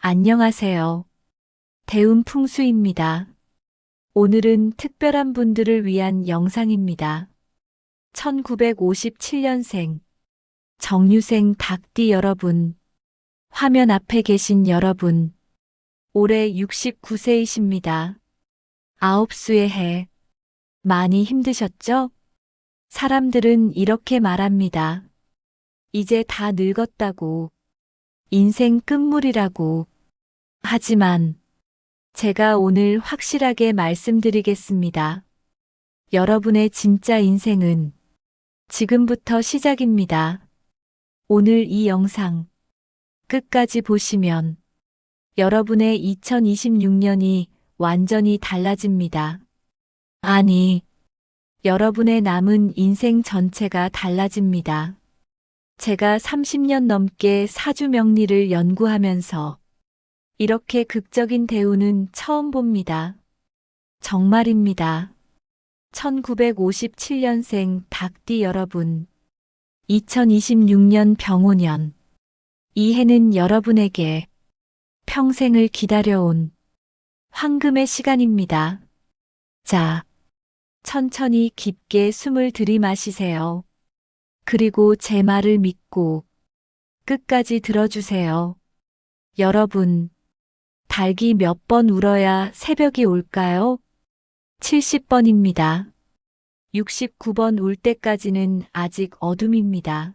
안녕하세요. 대운풍수입니다. 오늘은 특별한 분들을 위한 영상입니다. 1957년생 정유생 닭띠 여러분, 화면 앞에 계신 여러분, 올해 69세이십니다. 아홉수의 해, 많이 힘드셨죠? 사람들은 이렇게 말합니다. 이제 다 늙었다고, 인생 끝물이라고. 하지만 제가 오늘 확실하게 말씀드리겠습니다. 여러분의 진짜 인생은 지금부터 시작입니다. 오늘 이 영상 끝까지 보시면 여러분의 2026년이 완전히 달라집니다. 아니, 여러분의 남은 인생 전체가 달라집니다. 제가 30년 넘게 사주 명리를 연구하면서 이렇게 극적인 대운은 처음 봅니다. 정말입니다. 1957년생 닭띠 여러분, 2026년 병오년, 이 해는 여러분에게 평생을 기다려온 황금의 시간입니다. 자, 천천히 깊게 숨을 들이마시세요. 그리고 제 말을 믿고 끝까지 들어주세요. 여러분, 닭이 몇 번 울어야 새벽이 올까요? 70번입니다. 69번 울 때까지는 아직 어둠입니다.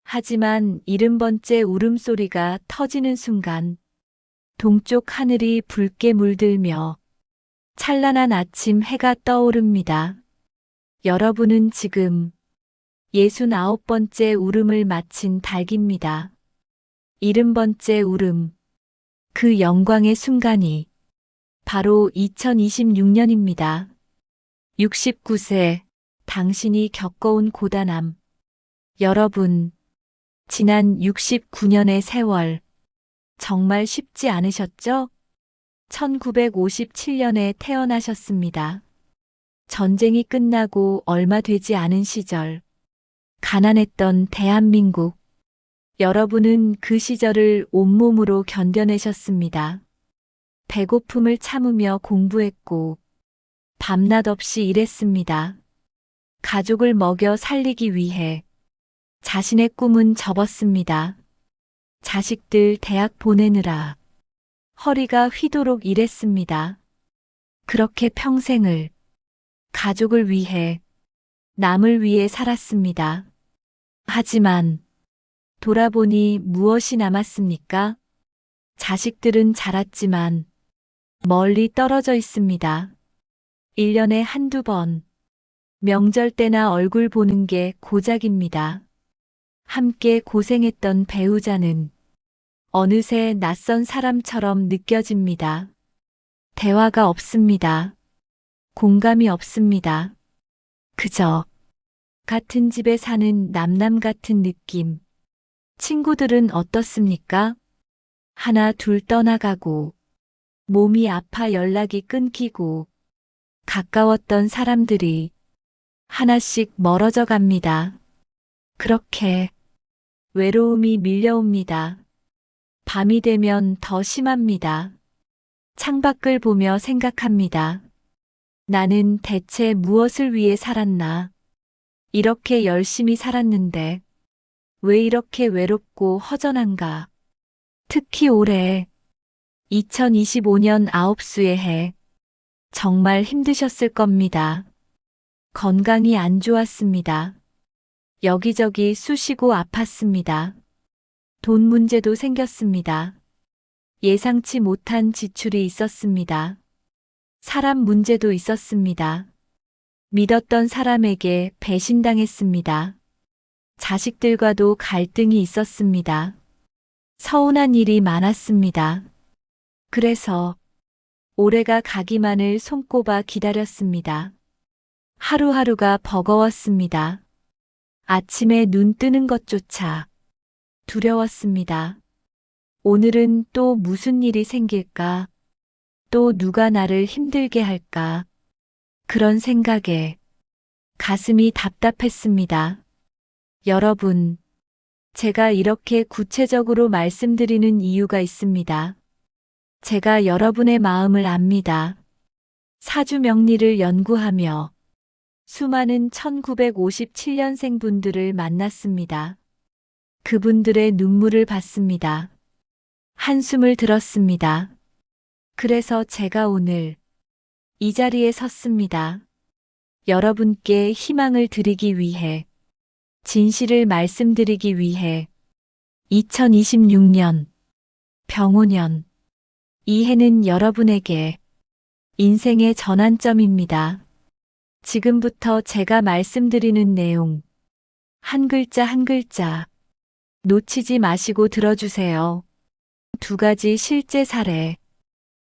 하지만 70번째 울음소리가 터지는 순간 동쪽 하늘이 붉게 물들며 찬란한 아침 해가 떠오릅니다. 여러분은 지금 69번째 울음을 마친 닭입니다. 70번째 울음, 그 영광의 순간이 바로 2026년입니다. 69세, 당신이 겪어온 고단함. 여러분, 지난 69년의 세월, 정말 쉽지 않으셨죠? 1957년에 태어나셨습니다. 전쟁이 끝나고 얼마 되지 않은 시절, 가난했던 대한민국. 여러분은 그 시절을 온몸으로 견뎌내셨습니다. 배고픔을 참으며 공부했고, 밤낮 없이 일했습니다. 가족을 먹여 살리기 위해 자신의 꿈은 접었습니다. 자식들 대학 보내느라 허리가 휘도록 일했습니다. 그렇게 평생을 가족을 위해, 남을 위해 살았습니다. 하지만 돌아보니 무엇이 남았습니까? 자식들은 자랐지만 멀리 떨어져 있습니다. 1년에 한두 번, 명절 때나 얼굴 보는 게 고작입니다. 함께 고생했던 배우자는 어느새 낯선 사람처럼 느껴집니다. 대화가 없습니다. 공감이 없습니다. 그저 같은 집에 사는 남남 같은 느낌. 친구들은 어떻습니까? 하나 둘 떠나가고, 몸이 아파 연락이 끊기고, 가까웠던 사람들이 하나씩 멀어져 갑니다. 그렇게 외로움이 밀려옵니다. 밤이 되면 더 심합니다. 창밖을 보며 생각합니다. 나는 대체 무엇을 위해 살았나? 이렇게 열심히 살았는데 왜 이렇게 외롭고 허전한가? 특히 올해 2025년 아홉수의 해, 정말 힘드셨을 겁니다. 건강이 안 좋았습니다. 여기저기 쑤시고 아팠습니다. 돈 문제도 생겼습니다. 예상치 못한 지출이 있었습니다. 사람 문제도 있었습니다. 믿었던 사람에게 배신당했습니다. 자식들과도 갈등이 있었습니다. 서운한 일이 많았습니다. 그래서 올해가 가기만을 손꼽아 기다렸습니다. 하루하루가 버거웠습니다. 아침에 눈 뜨는 것조차 두려웠습니다. 오늘은 또 무슨 일이 생길까? 또 누가 나를 힘들게 할까? 그런 생각에 가슴이 답답했습니다. 여러분, 제가 이렇게 구체적으로 말씀드리는 이유가 있습니다. 제가 여러분의 마음을 압니다. 사주 명리를 연구하며 수많은 1957년생 분들을 만났습니다. 그분들의 눈물을 봤습니다. 한숨을 들었습니다. 그래서 제가 오늘 이 자리에 섰습니다. 여러분께 희망을 드리기 위해, 진실을 말씀드리기 위해 2026년 병오년, 이 해는 여러분에게 인생의 전환점입니다. 지금부터 제가 말씀드리는 내용, 한 글자 한 글자 놓치지 마시고 들어주세요. 두 가지 실제 사례.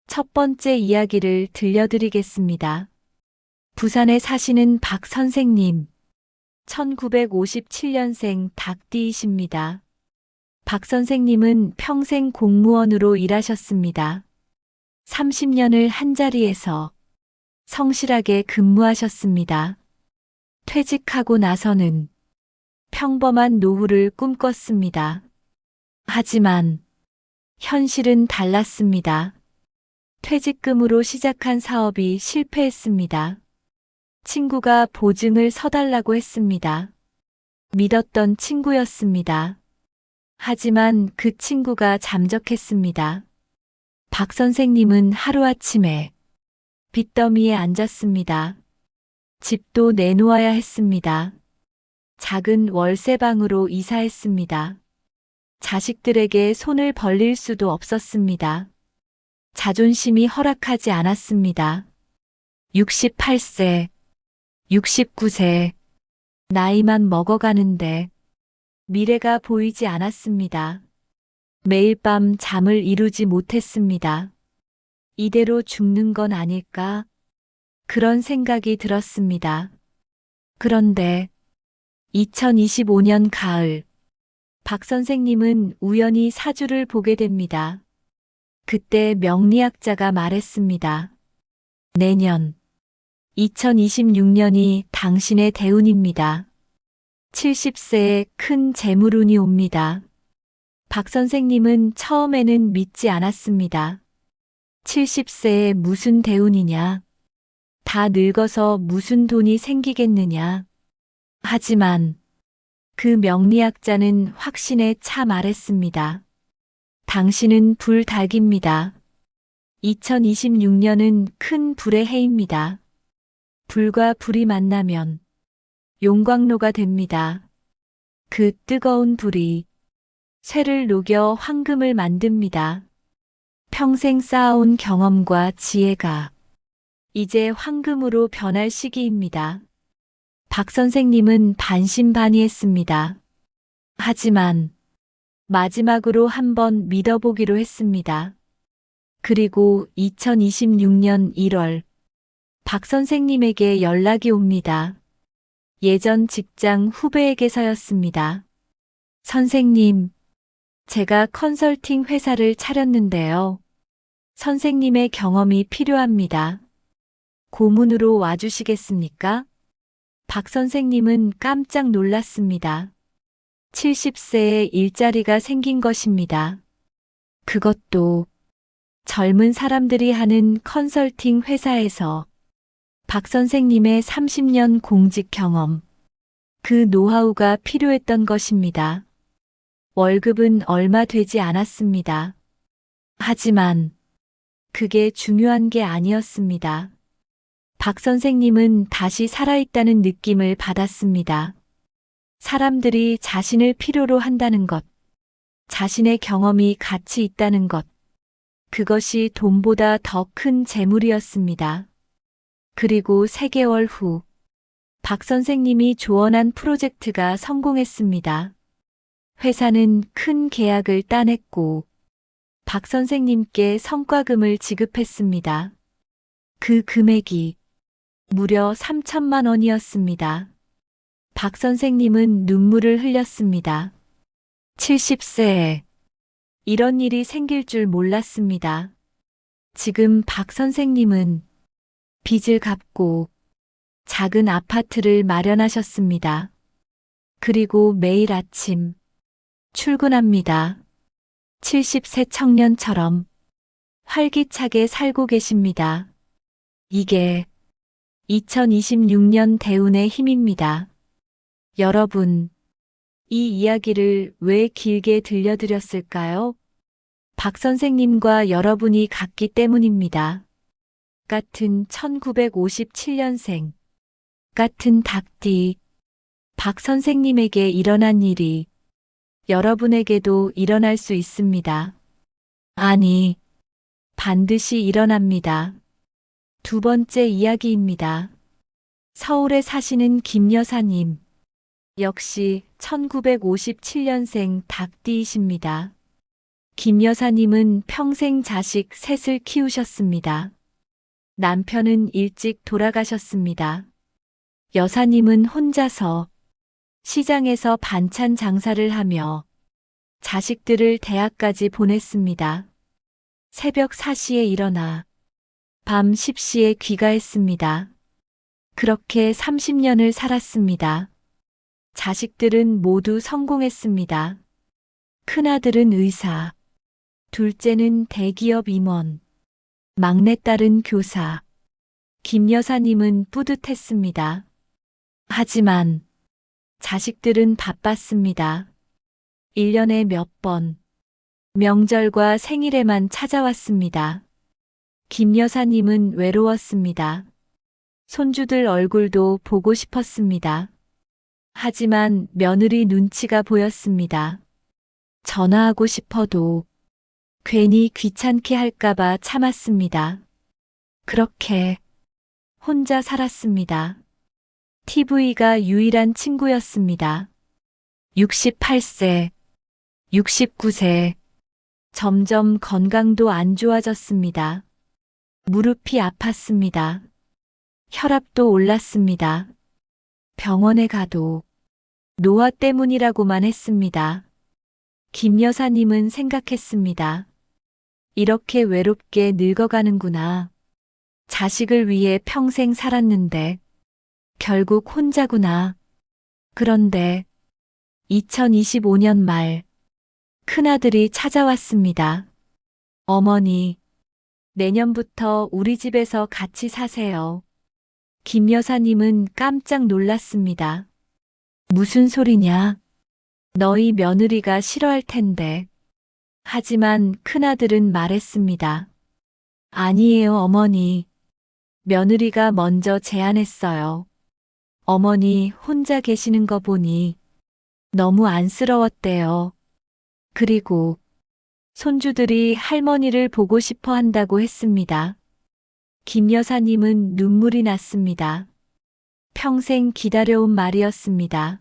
첫 번째 이야기를 들려드리겠습니다. 부산에 사시는 박 선생님, 1957년생 닭띠이십니다. 박 선생님은 평생 공무원으로 일하셨습니다. 30년을 한자리에서 성실하게 근무하셨습니다. 퇴직하고 나서는 평범한 노후를 꿈꿨습니다. 하지만 현실은 달랐습니다. 퇴직금으로 시작한 사업이 실패했습니다. 친구가 보증을 서달라고 했습니다. 믿었던 친구였습니다. 하지만 그 친구가 잠적했습니다. 박 선생님은 하루아침에 빚더미에 앉았습니다. 집도 내놓아야 했습니다. 작은 월세방으로 이사했습니다. 자식들에게 손을 벌릴 수도 없었습니다. 자존심이 허락하지 않았습니다. 68세, 69세, 나이만 먹어가는데 미래가 보이지 않았습니다. 매일 밤 잠을 이루지 못했습니다. 이대로 죽는 건 아닐까? 그런 생각이 들었습니다. 그런데 2025년 가을, 박 선생님은 우연히 사주를 보게 됩니다. 그때 명리학자가 말했습니다. 내년 2026년이 당신의 대운입니다. 70세에 큰 재물운이 옵니다. 박 선생님은 처음에는 믿지 않았습니다. 70세에 무슨 대운이냐? 다 늙어서 무슨 돈이 생기겠느냐? 하지만 그 명리학자는 확신에 차 말했습니다. 당신은 불닭입니다. 2026년은 큰 불의 해입니다. 불과 불이 만나면 용광로가 됩니다. 그 뜨거운 불이 쇠를 녹여 황금을 만듭니다. 평생 쌓아온 경험과 지혜가 이제 황금으로 변할 시기입니다. 박 선생님은 반신반의했습니다. 하지만 마지막으로 한번 믿어보기로 했습니다. 그리고 2026년 1월, 박 선생님에게 연락이 옵니다. 예전 직장 후배에게서였습니다. 선생님, 제가 컨설팅 회사를 차렸는데요. 선생님의 경험이 필요합니다. 고문으로 와주시겠습니까? 박 선생님은 깜짝 놀랐습니다. 70세에 일자리가 생긴 것입니다. 그것도 젊은 사람들이 하는 컨설팅 회사에서. 박 선생님의 30년 공직 경험, 그 노하우가 필요했던 것입니다. 월급은 얼마 되지 않았습니다. 하지만 그게 중요한 게 아니었습니다. 박 선생님은 다시 살아있다는 느낌을 받았습니다. 사람들이 자신을 필요로 한다는 것, 자신의 경험이 가치 있다는 것, 그것이 돈보다 더 큰 재물이었습니다. 그리고 3개월 후, 박 선생님이 조언한 프로젝트가 성공했습니다. 회사는 큰 계약을 따냈고, 박 선생님께 성과금을 지급했습니다. 그 금액이 무려 3천만 원이었습니다. 박 선생님은 눈물을 흘렸습니다. 70세에 이런 일이 생길 줄 몰랐습니다. 지금 박 선생님은 빚을 갚고 작은 아파트를 마련하셨습니다. 그리고 매일 아침 출근합니다. 70세 청년처럼 활기차게 살고 계십니다. 이게 2026년 대운의 힘입니다. 여러분, 이 이야기를 왜 길게 들려드렸을까요? 박 선생님과 여러분이 같기 때문입니다. 같은 1957년생, 같은 닭띠, 박 선생님에게 일어난 일이 여러분에게도 일어날 수 있습니다. 아니, 반드시 일어납니다. 두 번째 이야기입니다. 서울에 사시는 김 여사님, 역시 1957년생 닭띠이십니다. 김 여사님은 평생 자식 셋을 키우셨습니다. 남편은 일찍 돌아가셨습니다. 여사님은 혼자서 시장에서 반찬 장사를 하며 자식들을 대학까지 보냈습니다. 새벽 4시에 일어나 밤 10시에 귀가했습니다. 그렇게 30년을 살았습니다. 자식들은 모두 성공했습니다. 큰아들은 의사, 둘째는 대기업 임원, 막내딸은 교사. 김 여사님은 뿌듯했습니다. 하지만 자식들은 바빴습니다. 1년에 몇 번, 명절과 생일에만 찾아왔습니다. 김 여사님은 외로웠습니다. 손주들 얼굴도 보고 싶었습니다. 하지만 며느리 눈치가 보였습니다. 전화하고 싶어도 괜히 귀찮게 할까봐 참았습니다. 그렇게 혼자 살았습니다. TV가 유일한 친구였습니다. 68세, 69세, 점점 건강도 안 좋아졌습니다. 무릎이 아팠습니다. 혈압도 올랐습니다. 병원에 가도 노화 때문이라고만 했습니다. 김 여사님은 생각했습니다. 이렇게 외롭게 늙어가는구나. 자식을 위해 평생 살았는데 결국 혼자구나. 그런데 2025년 말 큰아들이 찾아왔습니다. 어머니, 내년부터 우리 집에서 같이 사세요. 김 여사님은 깜짝 놀랐습니다. 무슨 소리냐? 너희 며느리가 싫어할 텐데. 하지만 큰아들은 말했습니다. 아니에요, 어머니. 며느리가 먼저 제안했어요. 어머니 혼자 계시는 거 보니 너무 안쓰러웠대요. 그리고 손주들이 할머니를 보고 싶어 한다고 했습니다. 김 여사님은 눈물이 났습니다. 평생 기다려온 말이었습니다.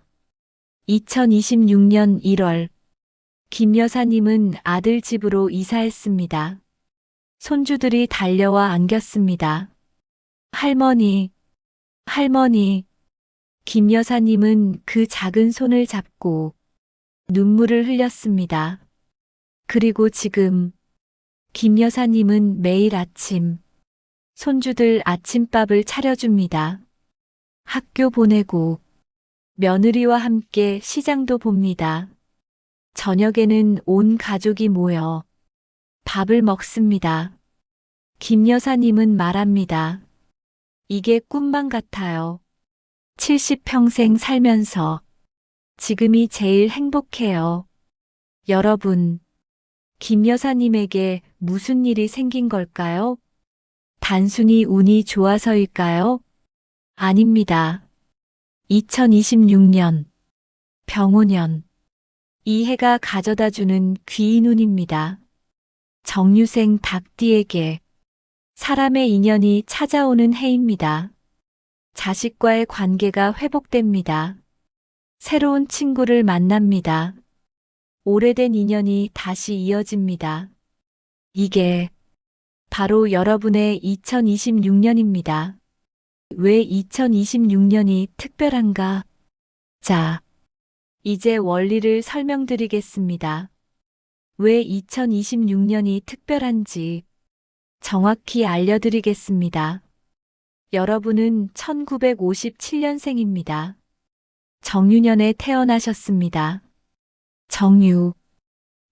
2026년 1월, 김 여사님은 아들 집으로 이사했습니다. 손주들이 달려와 안겼습니다. 할머니, 할머니. 김 여사님은 그 작은 손을 잡고 눈물을 흘렸습니다. 그리고 지금 김 여사님은 매일 아침 손주들 아침밥을 차려줍니다. 학교 보내고 며느리와 함께 시장도 봅니다. 저녁에는 온 가족이 모여 밥을 먹습니다. 김 여사님은 말합니다. 이게 꿈만 같아요. 70평생 살면서 지금이 제일 행복해요. 여러분, 김 여사님에게 무슨 일이 생긴 걸까요? 단순히 운이 좋아서일까요? 아닙니다. 2026년 병오년, 이 해가 가져다주는 귀인 운입니다. 정유생 닭띠에게 사람의 인연이 찾아오는 해입니다. 자식과의 관계가 회복됩니다. 새로운 친구를 만납니다. 오래된 인연이 다시 이어집니다. 이게 바로 여러분의 2026년입니다. 왜 2026년이 특별한가? 자, 이제 원리를 설명드리겠습니다. 왜 2026년이 특별한지 정확히 알려드리겠습니다. 여러분은 1957년생입니다. 정유년에 태어나셨습니다. 정유.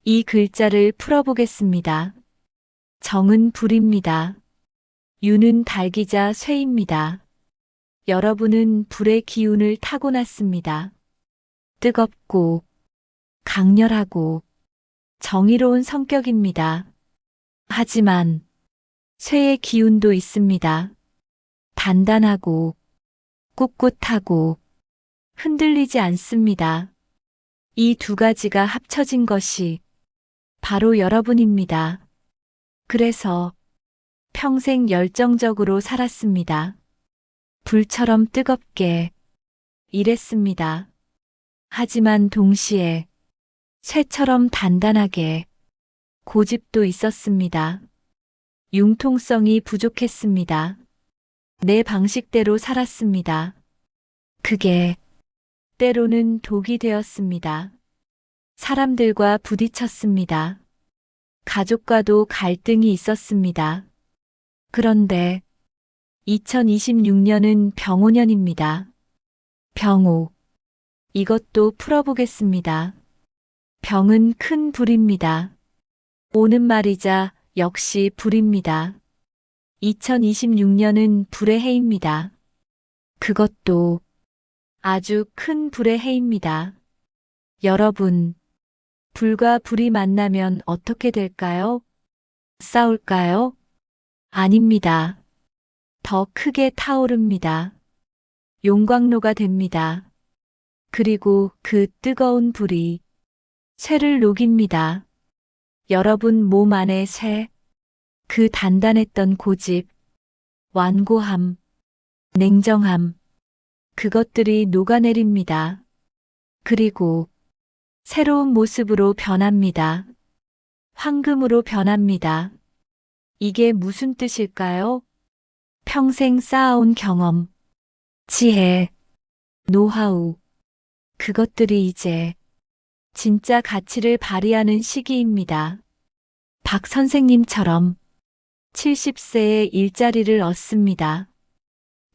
이 글자를 풀어보겠습니다. 정은 불입니다. 유는 달기자 쇠입니다. 여러분은 불의 기운을 타고났습니다. 뜨겁고 강렬하고 정의로운 성격입니다. 하지만 쇠의 기운도 있습니다. 단단하고 꿋꿋하고 흔들리지 않습니다. 이 두 가지가 합쳐진 것이 바로 여러분입니다. 그래서 평생 열정적으로 살았습니다. 불처럼 뜨겁게 일했습니다. 하지만 동시에 쇠처럼 단단하게 고집도 있었습니다. 융통성이 부족했습니다. 내 방식대로 살았습니다. 그게 때로는 독이 되었습니다. 사람들과 부딪혔습니다. 가족과도 갈등이 있었습니다. 그런데 2026년은 병오년입니다. 병오. 이것도 풀어보겠습니다. 병은 큰 불입니다. 오는 말이자 역시 불입니다. 2026년은 불의 해입니다. 그것도 아주 큰 불의 해입니다. 여러분, 불과 불이 만나면 어떻게 될까요? 싸울까요? 아닙니다. 더 크게 타오릅니다. 용광로가 됩니다. 그리고 그 뜨거운 불이 쇠를 녹입니다. 여러분 몸 안의 쇠, 그 단단했던 고집, 완고함, 냉정함, 그것들이 녹아내립니다. 그리고 새로운 모습으로 변합니다. 황금으로 변합니다. 이게 무슨 뜻일까요? 평생 쌓아온 경험, 지혜, 노하우, 그것들이 이제 진짜 가치를 발휘하는 시기입니다. 박 선생님처럼 70세에 일자리를 얻습니다.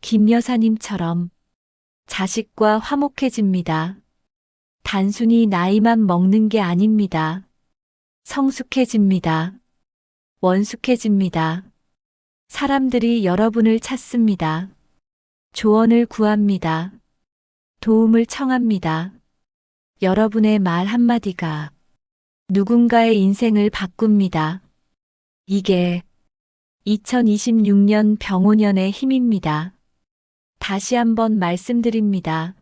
김 여사님처럼 자식과 화목해집니다. 단순히 나이만 먹는 게 아닙니다. 성숙해집니다. 원숙해집니다. 사람들이 여러분을 찾습니다. 조언을 구합니다. 도움을 청합니다. 여러분의 말 한마디가 누군가의 인생을 바꿉니다. 이게 2026년 병오년의 힘입니다. 다시 한번 말씀드립니다.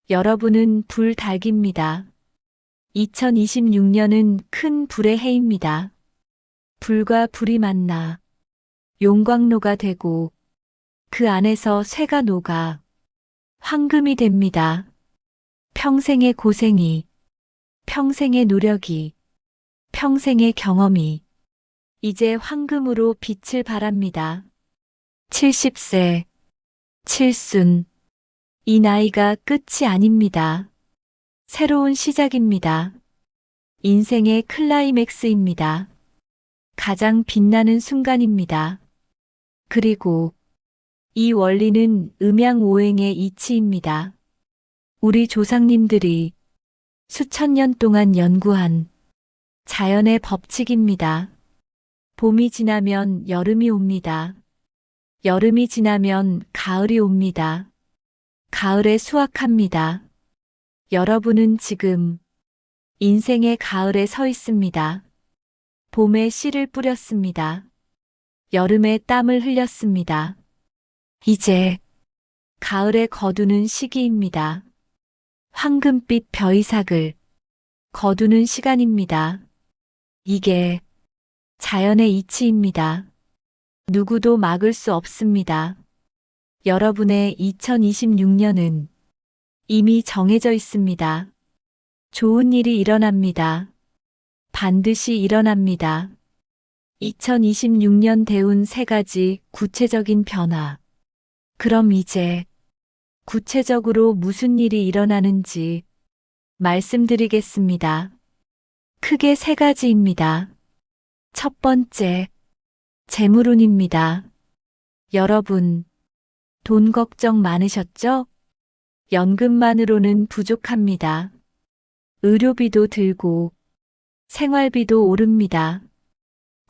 여러분은 불닭입니다. 2026년은 큰 불의 해입니다. 불과 불이 만나 용광로가 되고 그 안에서 쇠가 녹아 황금이 됩니다. 평생의 고생이, 평생의 노력이, 평생의 경험이 이제 황금으로 빛을 발합니다. 70세, 칠순, 이 나이가 끝이 아닙니다. 새로운 시작입니다. 인생의 클라이맥스입니다. 가장 빛나는 순간입니다. 그리고 이 원리는 음양오행의 이치입니다. 우리 조상님들이 수천 년 동안 연구한 자연의 법칙입니다. 봄이 지나면 여름이 옵니다. 여름이 지나면 가을이 옵니다. 가을에 수확합니다. 여러분은 지금 인생의 가을에 서 있습니다. 봄에 씨를 뿌렸습니다. 여름에 땀을 흘렸습니다. 이제 가을에 거두는 시기입니다. 황금빛 벼이삭을 거두는 시간입니다. 이게 자연의 이치입니다. 누구도 막을 수 없습니다. 여러분의 2026년은 이미 정해져 있습니다. 좋은 일이 일어납니다. 반드시 일어납니다. 2026년 대운 3가지 구체적인 변화. 그럼 이제 구체적으로 무슨 일이 일어나는지 말씀드리겠습니다. 크게 3가지입니다. 첫 번째, 재물운입니다. 여러분, 돈 걱정 많으셨죠? 연금만으로는 부족합니다. 의료비도 들고 생활비도 오릅니다.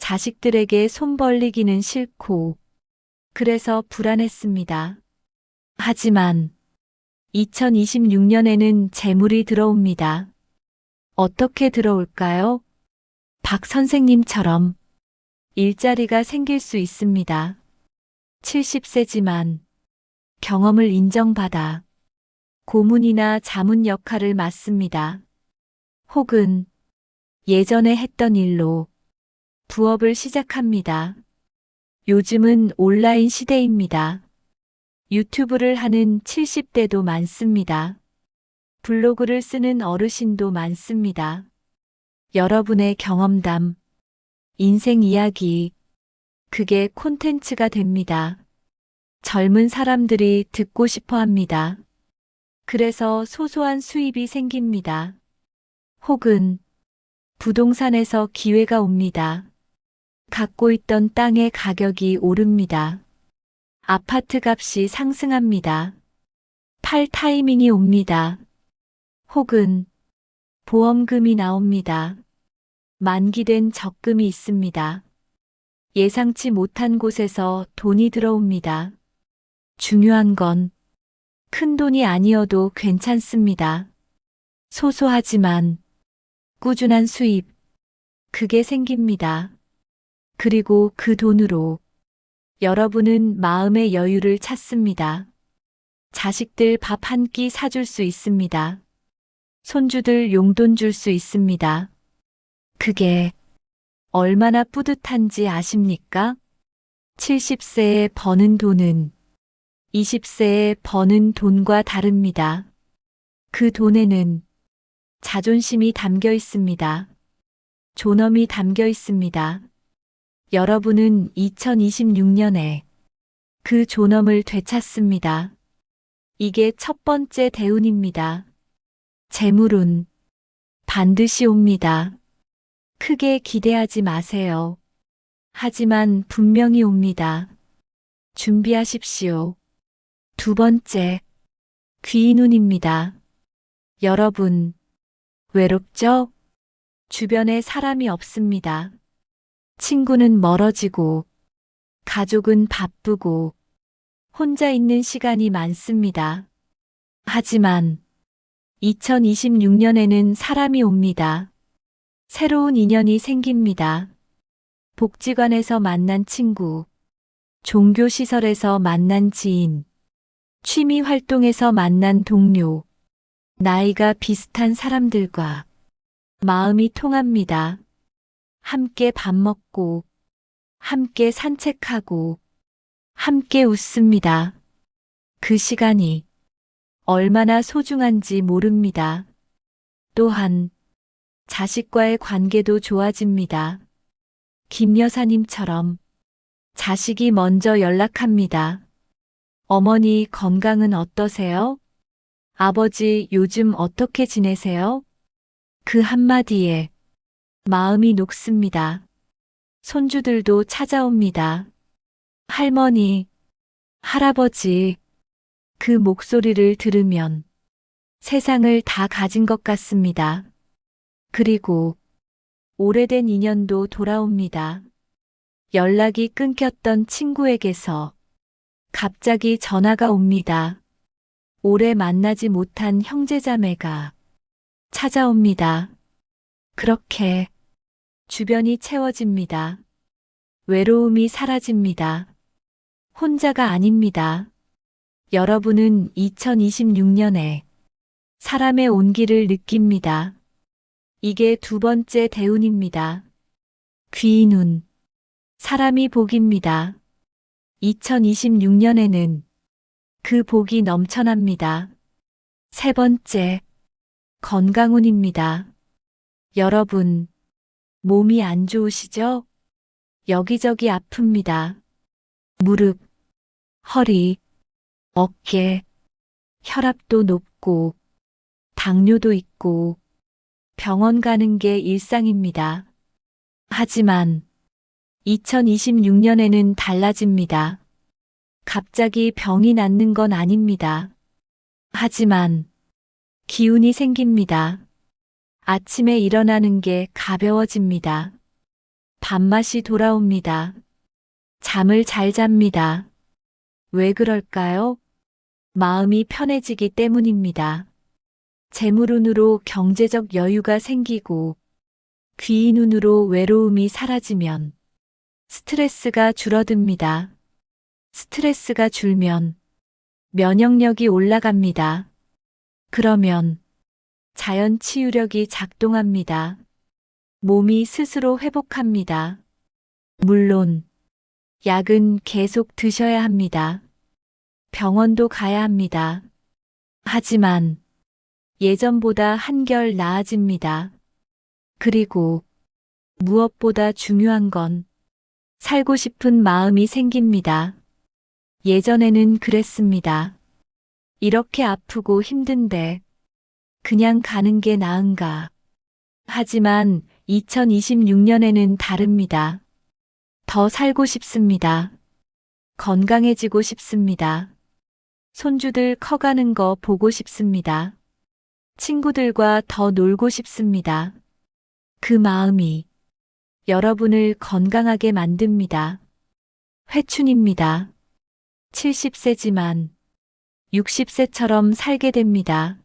자식들에게 손 벌리기는 싫고, 그래서 불안했습니다. 하지만 2026년에는 재물이 들어옵니다. 어떻게 들어올까요? 박 선생님처럼 일자리가 생길 수 있습니다. 70세지만 경험을 인정받아 고문이나 자문 역할을 맡습니다. 혹은 예전에 했던 일로 부업을 시작합니다. 요즘은 온라인 시대입니다. 유튜브를 하는 70대도 많습니다. 블로그를 쓰는 어르신도 많습니다. 여러분의 경험담, 인생 이야기, 그게 콘텐츠가 됩니다. 젊은 사람들이 듣고 싶어 합니다. 그래서 소소한 수입이 생깁니다. 혹은 부동산에서 기회가 옵니다. 갖고 있던 땅의 가격이 오릅니다. 아파트 값이 상승합니다. 팔 타이밍이 옵니다. 혹은 보험금이 나옵니다. 만기된 적금이 있습니다. 예상치 못한 곳에서 돈이 들어옵니다. 중요한 건 큰 돈이 아니어도 괜찮습니다. 소소하지만 꾸준한 수입, 그게 생깁니다. 그리고 그 돈으로 여러분은 마음의 여유를 찾습니다. 자식들 밥 한 끼 사줄 수 있습니다. 손주들 용돈 줄 수 있습니다. 그게 얼마나 뿌듯한지 아십니까? 70세에 버는 돈은 20세에 버는 돈과 다릅니다. 그 돈에는 자존심이 담겨 있습니다. 존엄이 담겨 있습니다. 여러분은 2026년에 그 존엄을 되찾습니다. 이게 첫 번째 대운입니다. 재물운 반드시 옵니다. 크게 기대하지 마세요. 하지만 분명히 옵니다. 준비하십시오. 두 번째, 귀인운입니다. 여러분, 외롭죠? 주변에 사람이 없습니다. 친구는 멀어지고, 가족은 바쁘고, 혼자 있는 시간이 많습니다. 하지만 2026년에는 사람이 옵니다. 새로운 인연이 생깁니다. 복지관에서 만난 친구, 종교시설에서 만난 지인, 취미 활동에서 만난 동료, 나이가 비슷한 사람들과 마음이 통합니다. 함께 밥 먹고, 함께 산책하고, 함께 웃습니다. 그 시간이 얼마나 소중한지 모릅니다. 또한 자식과의 관계도 좋아집니다. 김 여사님처럼 자식이 먼저 연락합니다. 어머니 건강은 어떠세요? 아버지 요즘 어떻게 지내세요? 그 한마디에 마음이 녹습니다. 손주들도 찾아옵니다. 할머니, 할아버지, 그 목소리를 들으면 세상을 다 가진 것 같습니다. 그리고 오래된 인연도 돌아옵니다. 연락이 끊겼던 친구에게서 갑자기 전화가 옵니다. 오래 만나지 못한 형제자매가 찾아옵니다. 그렇게 주변이 채워집니다. 외로움이 사라집니다. 혼자가 아닙니다. 여러분은 2026년에 사람의 온기를 느낍니다. 이게 두 번째 대운입니다. 귀인운, 사람이 복입니다. 2026년에는 그 복이 넘쳐납니다. 세 번째, 건강운입니다. 여러분, 몸이 안 좋으시죠? 여기저기 아픕니다. 무릎, 허리, 어깨, 혈압도 높고, 당뇨도 있고, 병원 가는 게 일상입니다. 하지만 2026년에는 달라집니다. 갑자기 병이 낫는 건 아닙니다. 하지만 기운이 생깁니다. 아침에 일어나는 게 가벼워집니다. 밥맛이 돌아옵니다. 잠을 잘 잡니다. 왜 그럴까요? 마음이 편해지기 때문입니다. 재물운으로 경제적 여유가 생기고 귀인운으로 외로움이 사라지면 스트레스가 줄어듭니다. 스트레스가 줄면 면역력이 올라갑니다. 그러면 자연 치유력이 작동합니다. 몸이 스스로 회복합니다. 물론 약은 계속 드셔야 합니다. 병원도 가야 합니다. 하지만 예전보다 한결 나아집니다. 그리고 무엇보다 중요한 건 살고 싶은 마음이 생깁니다. 예전에는 그랬습니다. 이렇게 아프고 힘든데 그냥 가는 게 나은가. 하지만 2026년에는 다릅니다. 더 살고 싶습니다. 건강해지고 싶습니다. 손주들 커가는 거 보고 싶습니다. 친구들과 더 놀고 싶습니다. 그 마음이 여러분을 건강하게 만듭니다. 회춘입니다. 70세지만 60세처럼 살게 됩니다.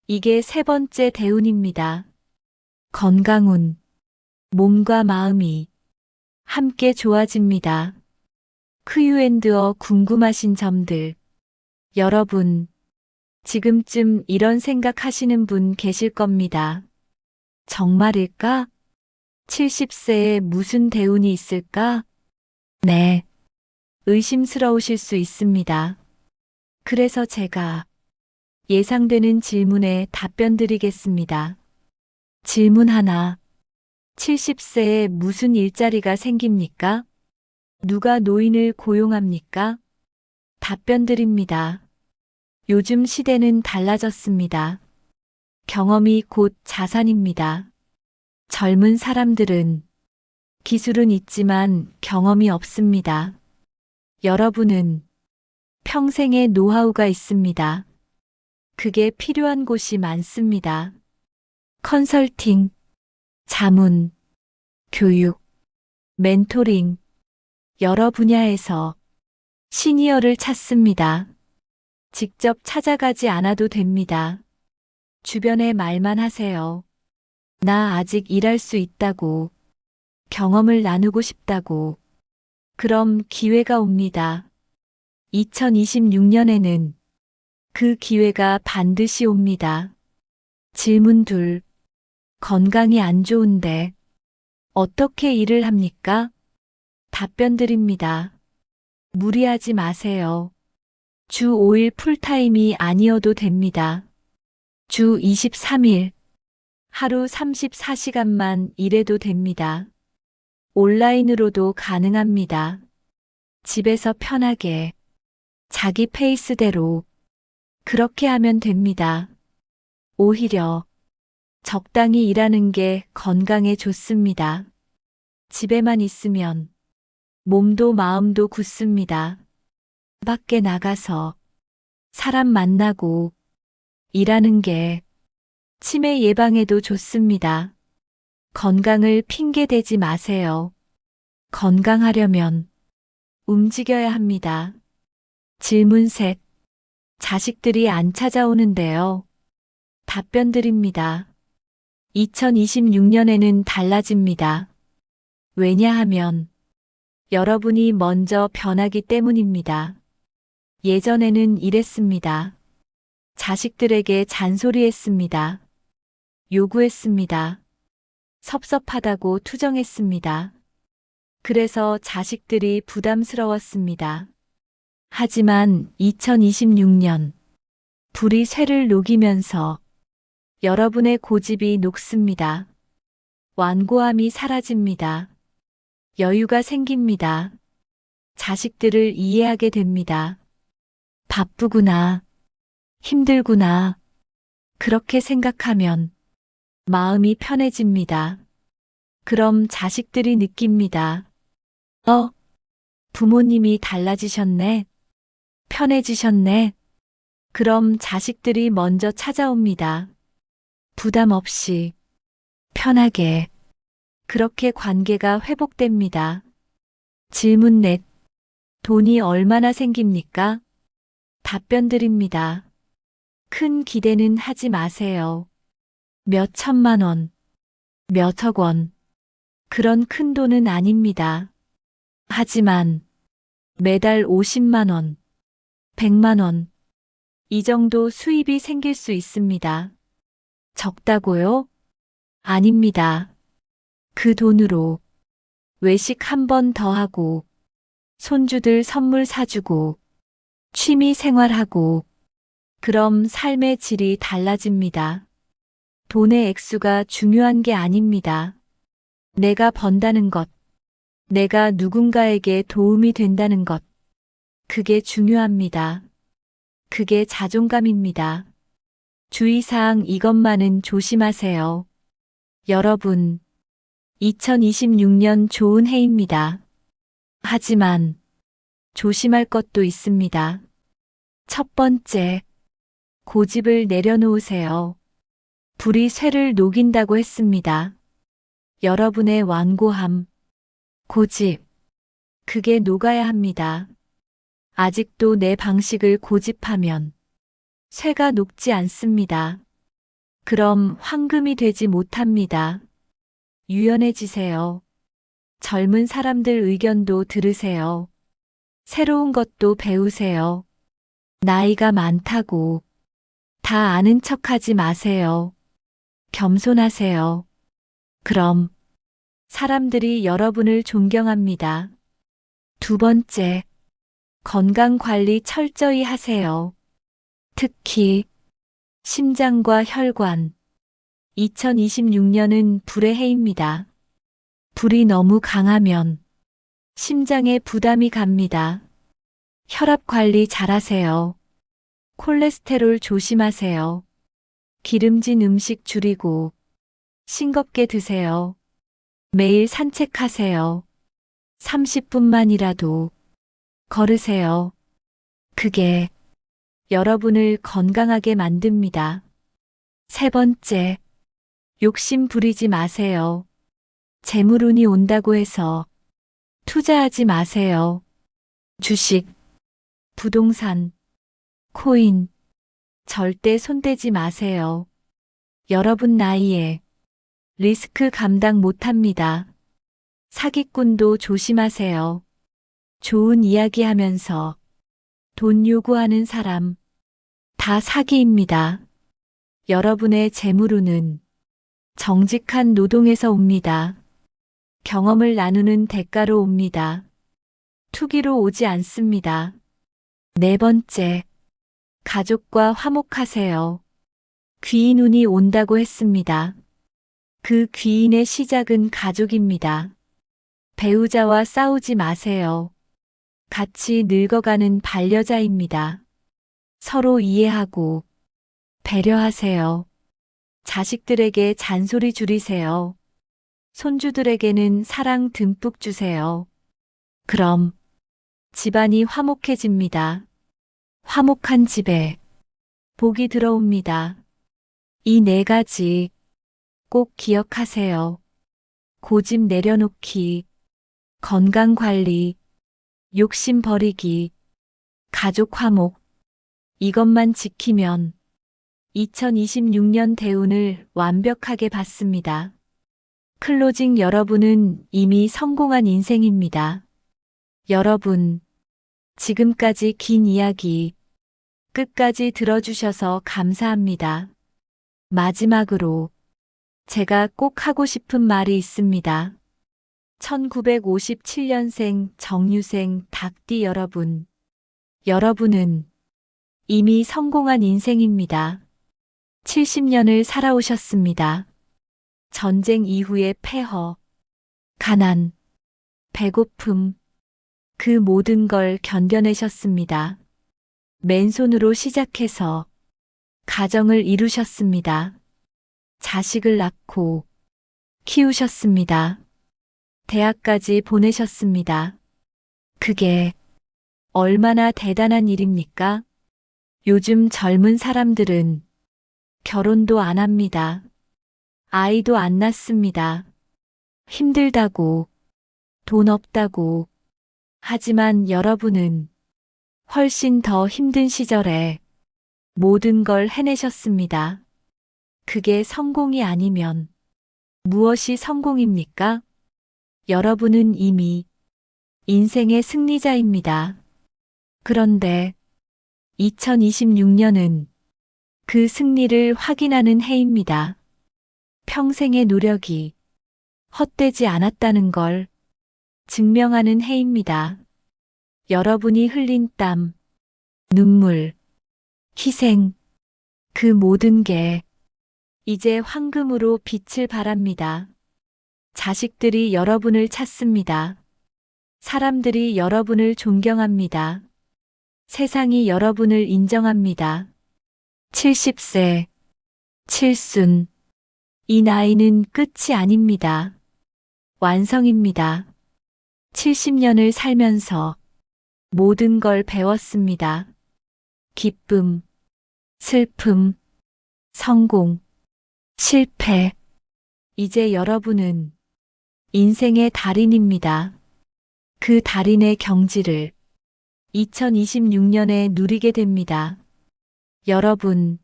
이게 세 번째 대운입니다. 건강운, 몸과 마음이 함께 좋아집니다. 큐앤드어 궁금하신 점들. 여러분, 지금쯤 이런 생각하시는 분 계실 겁니다. 정말일까? 70세에 무슨 대운이 있을까? 네, 의심스러우실 수 있습니다. 그래서 제가 예상되는 질문에 답변 드리겠습니다. 질문 하나. 70세에 무슨 일자리가 생깁니까? 누가 노인을 고용합니까? 답변 드립니다. 요즘 시대는 달라졌습니다. 경험이 곧 자산입니다. 젊은 사람들은 기술은 있지만 경험이 없습니다. 여러분은 평생의 노하우가 있습니다. 그게 필요한 곳이 많습니다. 컨설팅, 자문, 교육, 멘토링, 여러 분야에서 시니어를 찾습니다. 직접 찾아가지 않아도 됩니다. 주변에 말만 하세요. 나 아직 일할 수 있다고, 경험을 나누고 싶다고. 그럼 기회가 옵니다. 2026년에는 그 기회가 반드시 옵니다. 질문 둘. 건강이 안 좋은데 어떻게 일을 합니까? 답변 드립니다. 무리하지 마세요. 주 5일 풀타임이 아니어도 됩니다. 주 23일, 하루 34시간만 일해도 됩니다. 온라인으로도 가능합니다. 집에서 편하게, 자기 페이스대로 그렇게 하면 됩니다. 오히려 적당히 일하는 게 건강에 좋습니다. 집에만 있으면 몸도 마음도 굳습니다. 밖에 나가서 사람 만나고 일하는 게 치매 예방에도 좋습니다. 건강을 핑계 대지 마세요. 건강하려면 움직여야 합니다. 질문 셋. 자식들이 안 찾아오는데요. 답변 드립니다. 2026년에는 달라집니다. 왜냐하면 여러분이 먼저 변하기 때문입니다. 예전에는 이랬습니다. 자식들에게 잔소리했습니다. 요구했습니다. 섭섭하다고 투정했습니다. 그래서 자식들이 부담스러웠습니다. 하지만 2026년 불이 쇠를 녹이면서 여러분의 고집이 녹습니다. 완고함이 사라집니다. 여유가 생깁니다. 자식들을 이해하게 됩니다. 바쁘구나. 힘들구나. 그렇게 생각하면 마음이 편해집니다. 그럼 자식들이 느낍니다. 부모님이 달라지셨네. 편해지셨네. 그럼 자식들이 먼저 찾아옵니다. 부담 없이, 편하게, 그렇게 관계가 회복됩니다. 질문 넷. 돈이 얼마나 생깁니까? 답변 드립니다. 큰 기대는 하지 마세요. 몇 천만 원, 몇억 원. 그런 큰 돈은 아닙니다. 하지만 매달 50만 원, 100만 원. 이 정도 수입이 생길 수 있습니다. 적다고요? 아닙니다. 그 돈으로 외식 한 번 더 하고, 손주들 선물 사주고, 취미 생활하고, 그럼 삶의 질이 달라집니다. 돈의 액수가 중요한 게 아닙니다. 내가 번다는 것, 내가 누군가에게 도움이 된다는 것, 그게 중요합니다. 그게 자존감입니다. 주의사항 이것만은 조심하세요. 여러분, 2026년 좋은 해입니다. 하지만 조심할 것도 있습니다. 첫 번째, 고집을 내려놓으세요. 불이 쇠를 녹인다고 했습니다. 여러분의 완고함, 고집, 그게 녹아야 합니다. 아직도 내 방식을 고집하면 쇠가 녹지 않습니다. 그럼 황금이 되지 못합니다. 유연해지세요. 젊은 사람들 의견도 들으세요. 새로운 것도 배우세요. 나이가 많다고 다 아는 척하지 마세요. 겸손하세요. 그럼 사람들이 여러분을 존경합니다. 두 번째, 건강 관리 철저히 하세요. 특히 심장과 혈관. 2026년은 불의 해입니다. 불이 너무 강하면 심장에 부담이 갑니다. 혈압 관리 잘하세요. 콜레스테롤 조심하세요. 기름진 음식 줄이고 싱겁게 드세요. 매일 산책하세요. 30분만이라도 걸으세요. 그게 여러분을 건강하게 만듭니다. 세 번째, 욕심 부리지 마세요. 재물운이 온다고 해서 투자하지 마세요. 주식, 부동산, 코인, 절대 손대지 마세요. 여러분 나이에 리스크 감당 못합니다. 사기꾼도 조심하세요. 좋은 이야기 하면서 돈 요구하는 사람, 다 사기입니다. 여러분의 재물운은 정직한 노동에서 옵니다. 경험을 나누는 대가로 옵니다. 투기로 오지 않습니다. 네 번째, 가족과 화목하세요. 귀인운이 온다고 했습니다. 그 귀인의 시작은 가족입니다. 배우자와 싸우지 마세요. 같이 늙어가는 반려자입니다. 서로 이해하고 배려하세요. 자식들에게 잔소리 줄이세요. 손주들에게는 사랑 듬뿍 주세요. 그럼 집안이 화목해집니다. 화목한 집에 복이 들어옵니다. 이 네 가지 꼭 기억하세요. 고집 내려놓기, 건강 관리, 욕심 버리기, 가족 화목. 이것만 지키면 2026년 대운을 완벽하게 받습니다. 클로징. 여러분은 이미 성공한 인생입니다. 여러분, 지금까지 긴 이야기 끝까지 들어주셔서 감사합니다. 마지막으로 제가 꼭 하고 싶은 말이 있습니다. 1957년생 정유생 닭띠 여러분, 여러분은 이미 성공한 인생입니다. 70년을 살아오셨습니다. 전쟁 이후의 폐허, 가난, 배고픔, 그 모든 걸 견뎌내셨습니다. 맨손으로 시작해서 가정을 이루셨습니다. 자식을 낳고 키우셨습니다. 대학까지 보내셨습니다. 그게 얼마나 대단한 일입니까? 요즘 젊은 사람들은 결혼도 안 합니다. 아이도 안 낳습니다. 힘들다고, 돈 없다고. 하지만 여러분은 훨씬 더 힘든 시절에 모든 걸 해내셨습니다. 그게 성공이 아니면 무엇이 성공입니까? 여러분은 이미 인생의 승리자입니다. 그런데 2026년은 그 승리를 확인하는 해입니다. 평생의 노력이 헛되지 않았다는 걸 증명하는 해입니다. 여러분이 흘린 땀, 눈물, 희생, 그 모든 게 이제 황금으로 빛을 발합니다. 자식들이 여러분을 찾습니다. 사람들이 여러분을 존경합니다. 세상이 여러분을 인정합니다. 70세, 칠순. 이 나이는 끝이 아닙니다. 완성입니다. 70년을 살면서 모든 걸 배웠습니다. 기쁨, 슬픔, 성공, 실패. 이제 여러분은 인생의 달인입니다. 그 달인의 경지를 2026년에 누리게 됩니다. 여러분,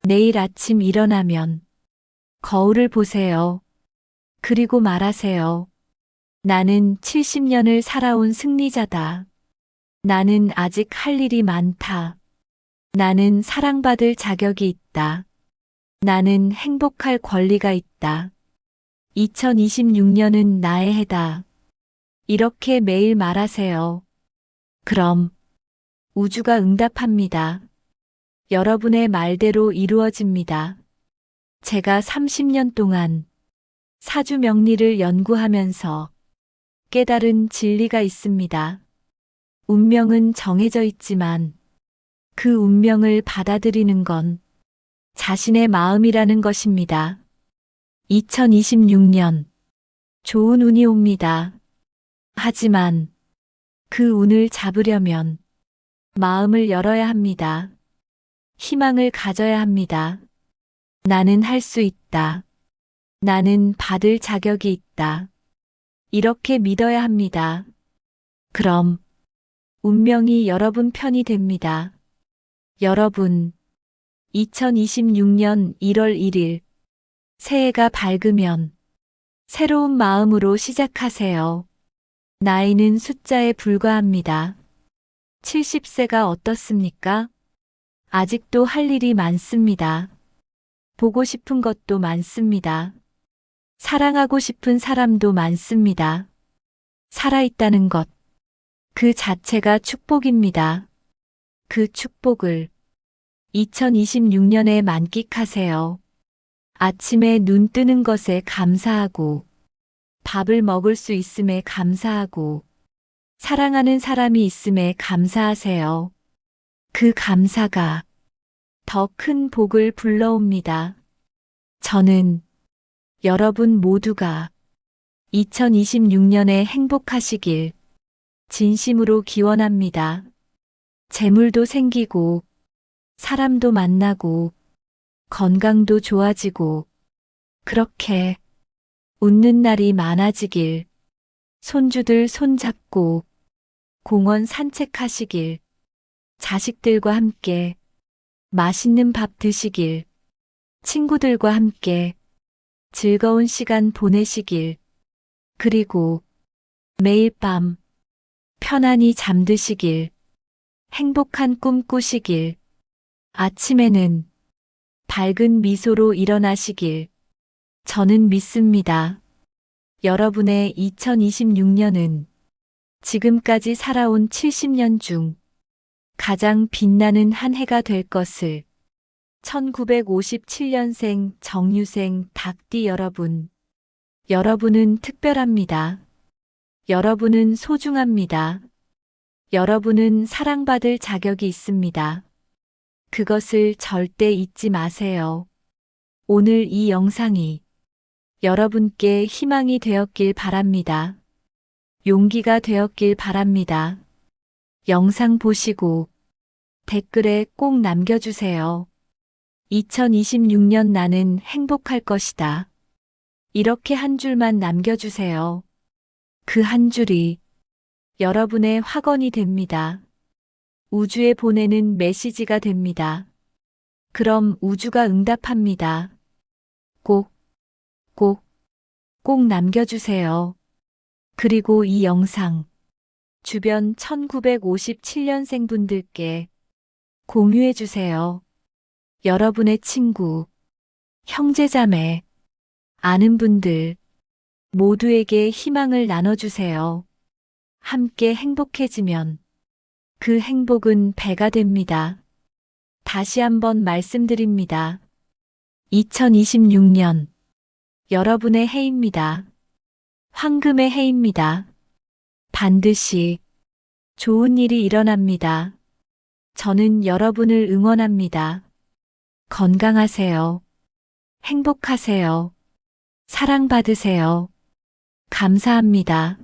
내일 아침 일어나면 거울을 보세요. 그리고 말하세요. 나는 70년을 살아온 승리자다. 나는 아직 할 일이 많다. 나는 사랑받을 자격이 있다. 나는 행복할 권리가 있다. 2026년은 나의 해다. 이렇게 매일 말하세요. 그럼 우주가 응답합니다. 여러분의 말대로 이루어집니다. 제가 30년 동안 사주 명리를 연구하면서 깨달은 진리가 있습니다. 운명은 정해져 있지만 그 운명을 받아들이는 건 자신의 마음이라는 것입니다. 2026년 좋은 운이 옵니다. 하지만 그 운을 잡으려면 마음을 열어야 합니다. 희망을 가져야 합니다. 나는 할 수 있다. 나는 받을 자격이 있다. 이렇게 믿어야 합니다. 그럼 운명이 여러분 편이 됩니다. 여러분, 2026년 1월 1일 새해가 밝으면 새로운 마음으로 시작하세요. 나이는 숫자에 불과합니다. 70세가 어떻습니까? 아직도 할 일이 많습니다. 보고 싶은 것도 많습니다. 사랑하고 싶은 사람도 많습니다. 살아있다는 것, 그 자체가 축복입니다. 그 축복을 2026년에 만끽하세요. 아침에 눈 뜨는 것에 감사하고, 밥을 먹을 수 있음에 감사하고, 사랑하는 사람이 있음에 감사하세요. 그 감사가 더 큰 복을 불러옵니다. 저는 여러분 모두가 2026년에 행복하시길 진심으로 기원합니다. 재물도 생기고, 사람도 만나고, 건강도 좋아지고, 그렇게 웃는 날이 많아지길, 손주들 손잡고 공원 산책하시길, 자식들과 함께 맛있는 밥 드시길, 친구들과 함께 즐거운 시간 보내시길, 그리고 매일 밤 편안히 잠드시길, 행복한 꿈 꾸시길, 아침에는 밝은 미소로 일어나시길, 저는 믿습니다. 여러분의 2026년은 지금까지 살아온 70년 중 가장 빛나는 한 해가 될 것을. 1957년생 정유생 닭띠 여러분, 여러분은 특별합니다. 여러분은 소중합니다. 여러분은 사랑받을 자격이 있습니다. 그것을 절대 잊지 마세요. 오늘 이 영상이 여러분께 희망이 되었길 바랍니다. 용기가 되었길 바랍니다. 영상 보시고 댓글에 꼭 남겨주세요. 2026년 나는 행복할 것이다. 이렇게 한 줄만 남겨주세요. 그 한 줄이 여러분의 확언이 됩니다. 우주에 보내는 메시지가 됩니다. 그럼 우주가 응답합니다. 꼭, 꼭, 꼭 남겨주세요. 그리고 이 영상 주변 1957년생분들께 공유해주세요. 여러분의 친구, 형제자매, 아는 분들 모두에게 희망을 나눠주세요. 함께 행복해지면 그 행복은 배가 됩니다. 다시 한번 말씀드립니다. 2026년 여러분의 해입니다. 황금의 해입니다. 반드시 좋은 일이 일어납니다. 저는 여러분을 응원합니다. 건강하세요. 행복하세요. 사랑받으세요. 감사합니다.